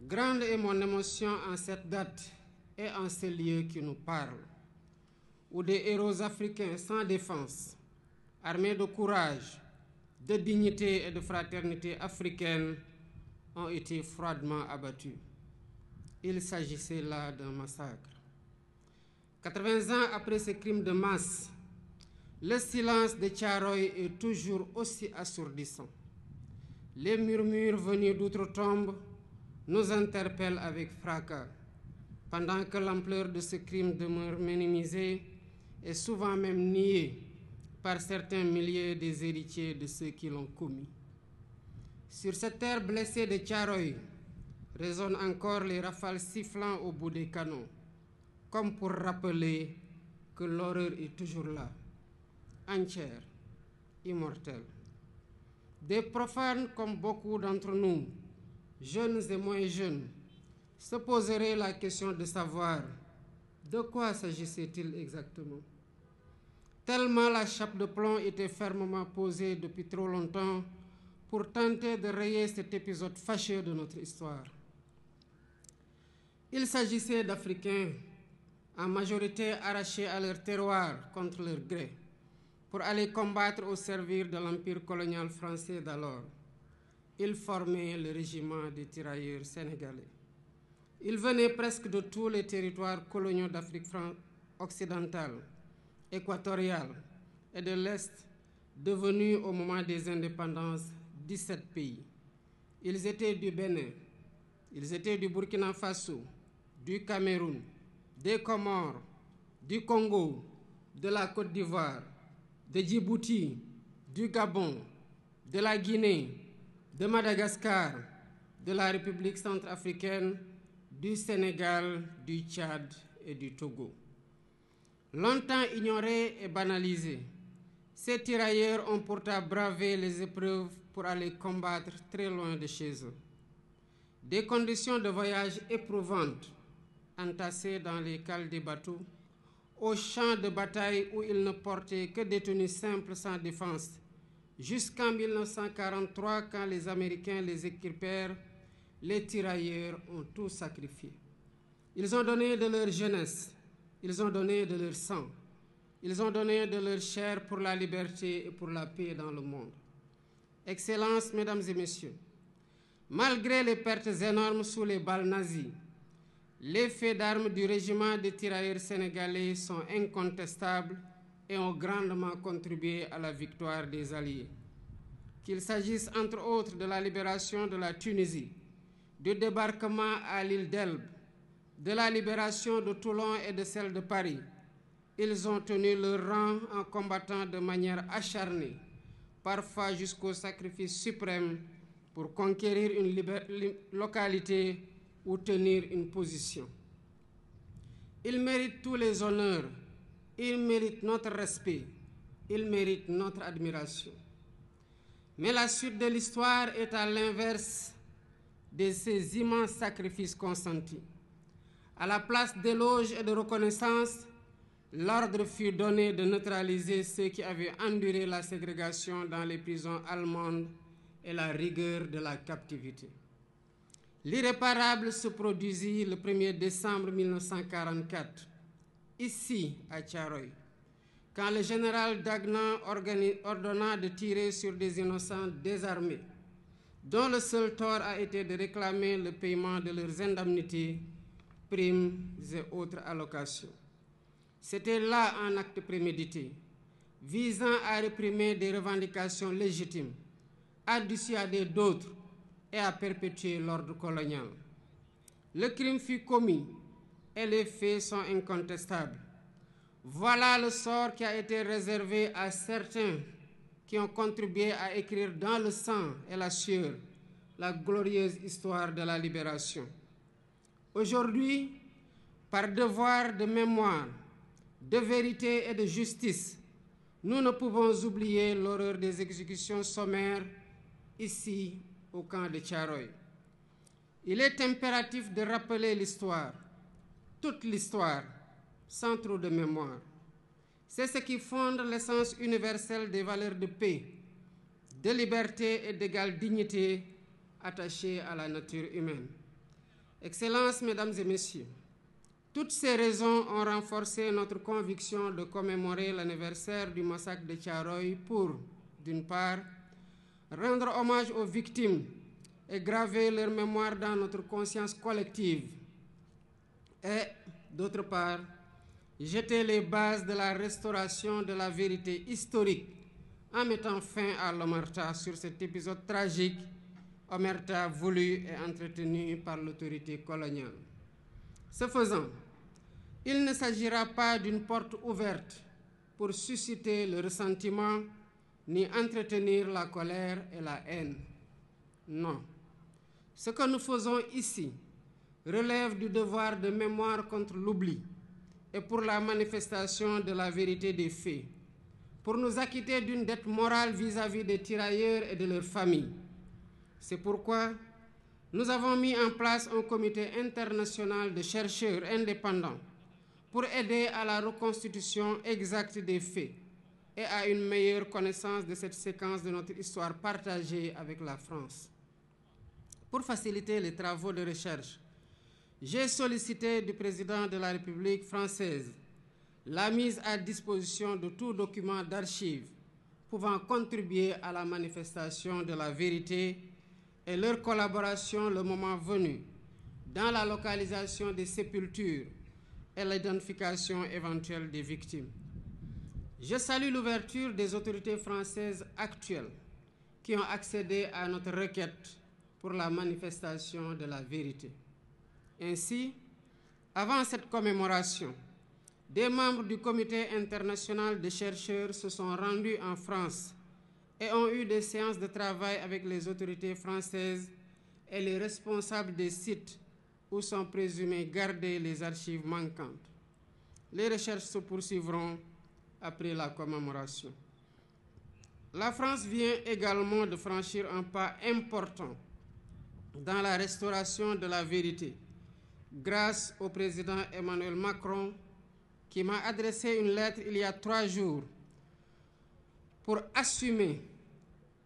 Grande est mon émotion en cette date et en ce lieu qui nous parle, où des héros africains sans défense, armés de courage, de dignité et de fraternité africaine, ont été froidement abattus. Il s'agissait là d'un massacre. 80 ans après ce crime de masse, le silence de Thiaroye est toujours aussi assourdissant. Les murmures venus d'outre-tombe nous interpellent avec fracas, pendant que l'ampleur de ce crime demeure minimisée et souvent même niée par certains milliers des héritiers de ceux qui l'ont commis. Sur cette terre blessée de Thiaroye résonnent encore les rafales sifflant au bout des canons, comme pour rappeler que l'horreur est toujours là, entière, immortelle. Des profanes comme beaucoup d'entre nous, jeunes et moins jeunes, se poseraient la question de savoir de quoi s'agissait-il exactement. Tellement la chape de plomb était fermement posée depuis trop longtemps pour tenter de rayer cet épisode fâcheux de notre histoire. Il s'agissait d'Africains, en majorité arrachés à leur terroir contre leur gré, pour aller combattre au service de l'empire colonial français d'alors. Ils formaient le régiment des tirailleurs sénégalais. Ils venaient presque de tous les territoires coloniaux d'Afrique occidentale, équatoriale et de l'Est, devenus au moment des indépendances 17 pays. Ils étaient du Bénin, ils étaient du Burkina Faso, du Cameroun, des Comores, du Congo, de la Côte d'Ivoire, de Djibouti, du Gabon, de la Guinée, de Madagascar, de la République centrafricaine, du Sénégal, du Tchad et du Togo. Longtemps ignorés et banalisés, ces tirailleurs ont pourtant bravé les épreuves pour aller combattre très loin de chez eux. Des conditions de voyage éprouvantes, entassés dans les cales des bateaux, aux champs de bataille où ils ne portaient que des tenues simples sans défense, jusqu'en 1943, quand les Américains les équipèrent, les tirailleurs ont tout sacrifié. Ils ont donné de leur jeunesse, ils ont donné de leur sang, ils ont donné de leur chair pour la liberté et pour la paix dans le monde. Excellences, Mesdames et Messieurs, malgré les pertes énormes sous les balles nazies, les faits d'armes du régiment des tirailleurs sénégalais sont incontestables et ont grandement contribué à la victoire des Alliés. Qu'il s'agisse entre autres de la libération de la Tunisie, du débarquement à l'île d'Elbe, de la libération de Toulon et de celle de Paris, ils ont tenu leur rang en combattant de manière acharnée, parfois jusqu'au sacrifice suprême, pour conquérir une localité ou tenir une position. Ils méritent tous les honneurs, ils méritent notre respect, ils méritent notre admiration. Mais la suite de l'histoire est à l'inverse de ces immenses sacrifices consentis. À la place d'éloges et de reconnaissance, l'ordre fut donné de neutraliser ceux qui avaient enduré la ségrégation dans les prisons allemandes et la rigueur de la captivité. L'irréparable se produisit le 1er décembre 1944, ici à Thiaroye, quand le général Dagnan ordonna de tirer sur des innocents désarmés, dont le seul tort a été de réclamer le paiement de leurs indemnités, primes et autres allocations. C'était là un acte prémédité, visant à réprimer des revendications légitimes, à dissuader d'autres et à perpétuer l'ordre colonial. Le crime fut commis et les faits sont incontestables. Voilà le sort qui a été réservé à certains qui ont contribué à écrire dans le sang et la sueur la glorieuse histoire de la libération. Aujourd'hui, par devoir de mémoire, de vérité et de justice, nous ne pouvons oublier l'horreur des exécutions sommaires ici au camp de Thiaroye. Il est impératif de rappeler l'histoire, toute l'histoire, sans trop de mémoire. C'est ce qui fonde l'essence universelle des valeurs de paix, de liberté et d'égale dignité attachées à la nature humaine. Excellences, Mesdames et Messieurs, toutes ces raisons ont renforcé notre conviction de commémorer l'anniversaire du massacre de Thiaroye pour, d'une part, rendre hommage aux victimes et graver leur mémoire dans notre conscience collective, et, d'autre part, jeter les bases de la restauration de la vérité historique en mettant fin à l'omerta sur cet épisode tragique, omerta voulu et entretenu par l'autorité coloniale. Ce faisant, il ne s'agira pas d'une porte ouverte pour susciter le ressentiment ni entretenir la colère et la haine. Non. Ce que nous faisons ici relève du devoir de mémoire contre l'oubli et pour la manifestation de la vérité des faits, pour nous acquitter d'une dette morale vis-à-vis des tirailleurs et de leurs familles. C'est pourquoi nous avons mis en place un comité international de chercheurs indépendants pour aider à la reconstitution exacte des faits et à une meilleure connaissance de cette séquence de notre histoire partagée avec la France. Pour faciliter les travaux de recherche, j'ai sollicité du président de la République française la mise à disposition de tout document d'archives pouvant contribuer à la manifestation de la vérité et leur collaboration le moment venu dans la localisation des sépultures et l'identification éventuelle des victimes. Je salue l'ouverture des autorités françaises actuelles qui ont accédé à notre requête pour la manifestation de la vérité. Ainsi, avant cette commémoration, des membres du Comité international de chercheurs se sont rendus en France et ont eu des séances de travail avec les autorités françaises et les responsables des sites où sont présumées gardées les archives manquantes. Les recherches se poursuivront après la commémoration. La France vient également de franchir un pas important dans la restauration de la vérité grâce au président Emmanuel Macron qui m'a adressé une lettre il y a 3 jours pour assumer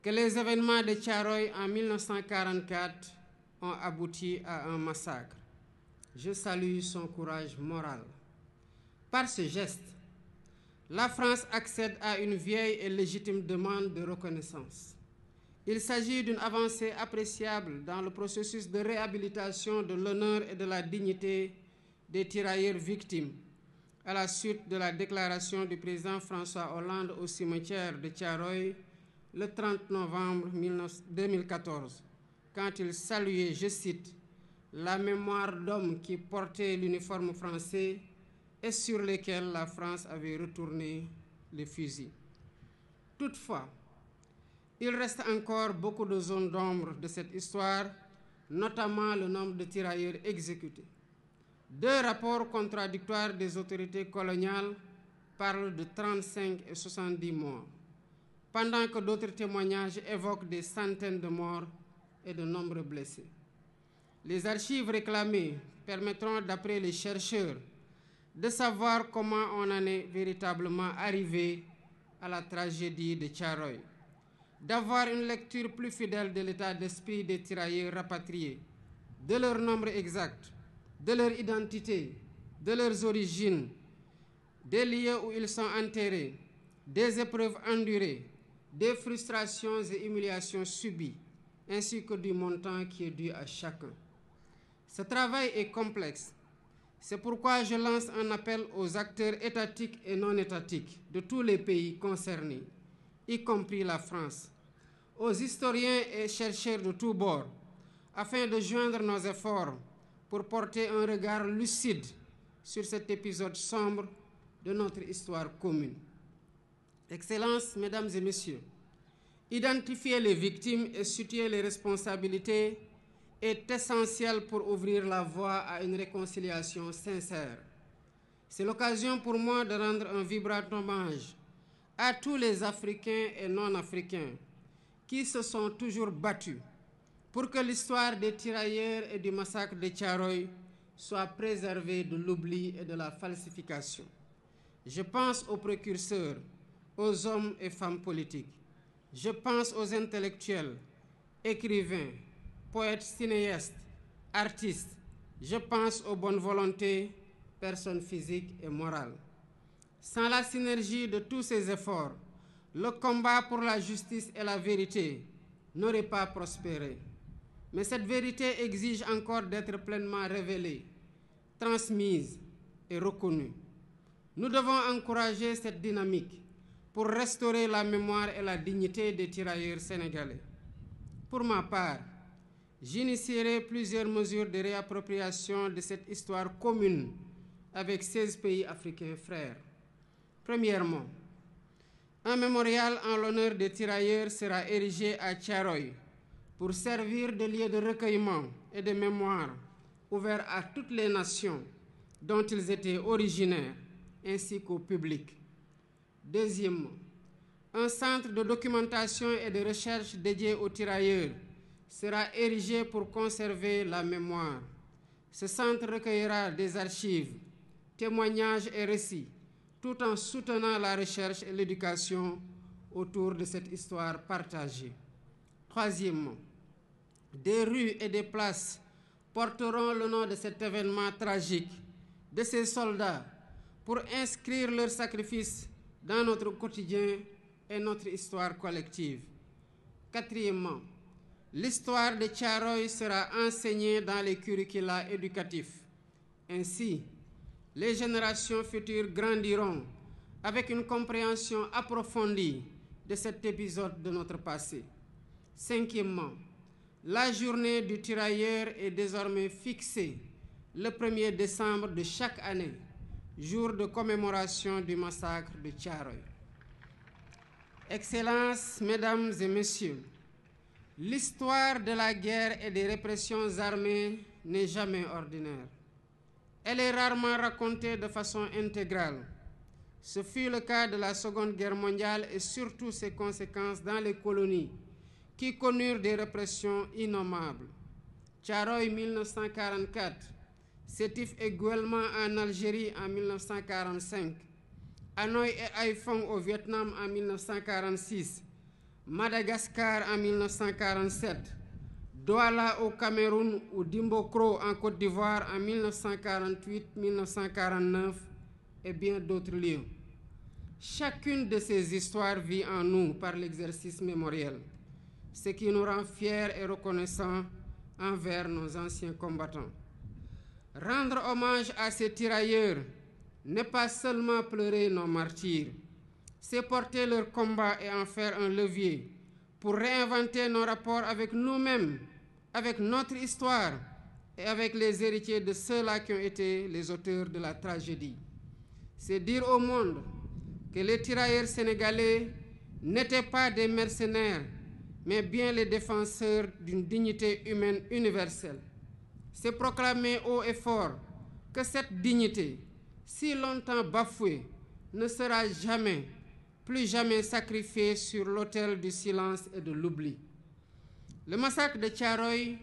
que les événements de Thiaroye en 1944 ont abouti à un massacre. Je salue son courage moral. Par ce geste, la France accède à une vieille et légitime demande de reconnaissance. Il s'agit d'une avancée appréciable dans le processus de réhabilitation de l'honneur et de la dignité des tirailleurs victimes à la suite de la déclaration du président François Hollande au cimetière de Thiaroye le 30 novembre 2014, quand il saluait, je cite, « la mémoire d'hommes qui portaient l'uniforme français et sur lesquels la France avait retourné les fusils ». Toutefois, il reste encore beaucoup de zones d'ombre de cette histoire, notamment le nombre de tirailleurs exécutés. 2 rapports contradictoires des autorités coloniales parlent de 35 et 70 morts, pendant que d'autres témoignages évoquent des centaines de morts et de nombreux blessés. Les archives réclamées permettront, d'après les chercheurs, de savoir comment on en est véritablement arrivé à la tragédie de Thiaroye, d'avoir une lecture plus fidèle de l'état d'esprit des tirailleurs rapatriés, de leur nombre exact, de leur identité, de leurs origines, des lieux où ils sont enterrés, des épreuves endurées, des frustrations et humiliations subies, ainsi que du montant qui est dû à chacun. Ce travail est complexe. C'est pourquoi je lance un appel aux acteurs étatiques et non étatiques de tous les pays concernés, y compris la France, aux historiens et chercheurs de tous bords, afin de joindre nos efforts pour porter un regard lucide sur cet épisode sombre de notre histoire commune. Excellences, Mesdames et Messieurs, identifier les victimes et situer les responsabilités est essentiel pour ouvrir la voie à une réconciliation sincère. C'est l'occasion pour moi de rendre un vibrant hommage à tous les Africains et non-Africains qui se sont toujours battus pour que l'histoire des tirailleurs et du massacre de Thiaroye soit préservée de l'oubli et de la falsification. Je pense aux précurseurs, aux hommes et femmes politiques. Je pense aux intellectuels, écrivains, poètes, cinéastes, artistes, Je pense aux bonnes volontés, personnes physiques et morales. Sans la synergie de tous ces efforts, le combat pour la justice et la vérité n'aurait pas prospéré. Mais cette vérité exige encore d'être pleinement révélée, transmise et reconnue. Nous devons encourager cette dynamique pour restaurer la mémoire et la dignité des tirailleurs sénégalais. Pour ma part, j'initierai plusieurs mesures de réappropriation de cette histoire commune avec 16 pays africains frères. Premièrement, un mémorial en l'honneur des tirailleurs sera érigé à Thiaroye pour servir de lieu de recueillement et de mémoire ouvert à toutes les nations dont ils étaient originaires, ainsi qu'au public. Deuxièmement, un centre de documentation et de recherche dédié aux tirailleurs sera érigé pour conserver la mémoire. Ce centre recueillera des archives, témoignages et récits, tout en soutenant la recherche et l'éducation autour de cette histoire partagée. Troisièmement, des rues et des places porteront le nom de cet événement tragique, de ces soldats, pour inscrire leur sacrifice dans notre quotidien et notre histoire collective. Quatrièmement, l'histoire de Thiaroye sera enseignée dans les curricula éducatifs. Ainsi, les générations futures grandiront avec une compréhension approfondie de cet épisode de notre passé. Cinquièmement, la journée du tirailleur est désormais fixée le 1er décembre de chaque année, jour de commémoration du massacre de Thiaroye. Excellences, Mesdames et Messieurs, l'histoire de la guerre et des répressions armées n'est jamais ordinaire. Elle est rarement racontée de façon intégrale. Ce fut le cas de la Seconde Guerre mondiale et surtout ses conséquences dans les colonies qui connurent des répressions innommables. Thiaroye 1944, Sétif et Guelma en Algérie en 1945, Hanoï et Haiphong au Vietnam en 1946, Madagascar en 1947, Douala au Cameroun ou Dimbokro en Côte d'Ivoire en 1948-1949 et bien d'autres lieux. Chacune de ces histoires vit en nous par l'exercice mémoriel, ce qui nous rend fiers et reconnaissants envers nos anciens combattants. Rendre hommage à ces tirailleurs n'est pas seulement pleurer nos martyrs, c'est porter leur combat et en faire un levier pour réinventer nos rapports avec nous-mêmes, avec notre histoire et avec les héritiers de ceux-là qui ont été les auteurs de la tragédie. C'est dire au monde que les tirailleurs sénégalais n'étaient pas des mercenaires, mais bien les défenseurs d'une dignité humaine universelle. C'est proclamer haut et fort que cette dignité, si longtemps bafouée, ne sera jamais, plus jamais sacrifiée sur l'autel du silence et de l'oubli. Le massacre de Thiaroye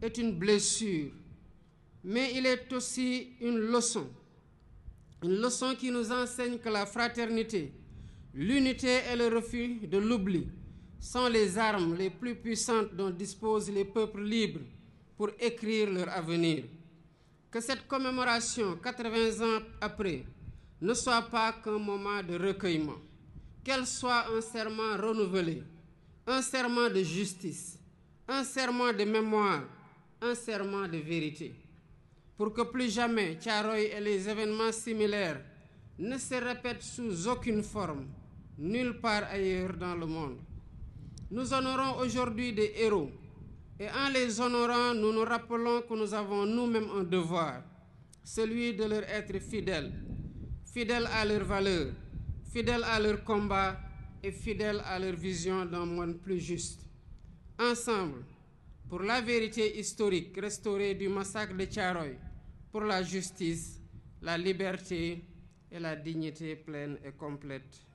est une blessure, mais il est aussi une leçon qui nous enseigne que la fraternité, l'unité et le refus de l'oubli sont les armes les plus puissantes dont disposent les peuples libres pour écrire leur avenir. Que cette commémoration, 80 ans après, ne soit pas qu'un moment de recueillement, qu'elle soit un serment renouvelé, un serment de justice, un serment de mémoire, un serment de vérité, pour que plus jamais Thiaroye et les événements similaires ne se répètent sous aucune forme, nulle part ailleurs dans le monde. Nous honorons aujourd'hui des héros, et en les honorant, nous nous rappelons que nous avons nous-mêmes un devoir, celui de leur être fidèles, fidèles à leurs valeurs, fidèles à leur combat et fidèles à leur vision d'un monde plus juste. Ensemble, pour la vérité historique restaurée du massacre de Thiaroye, pour la justice, la liberté et la dignité pleine et complète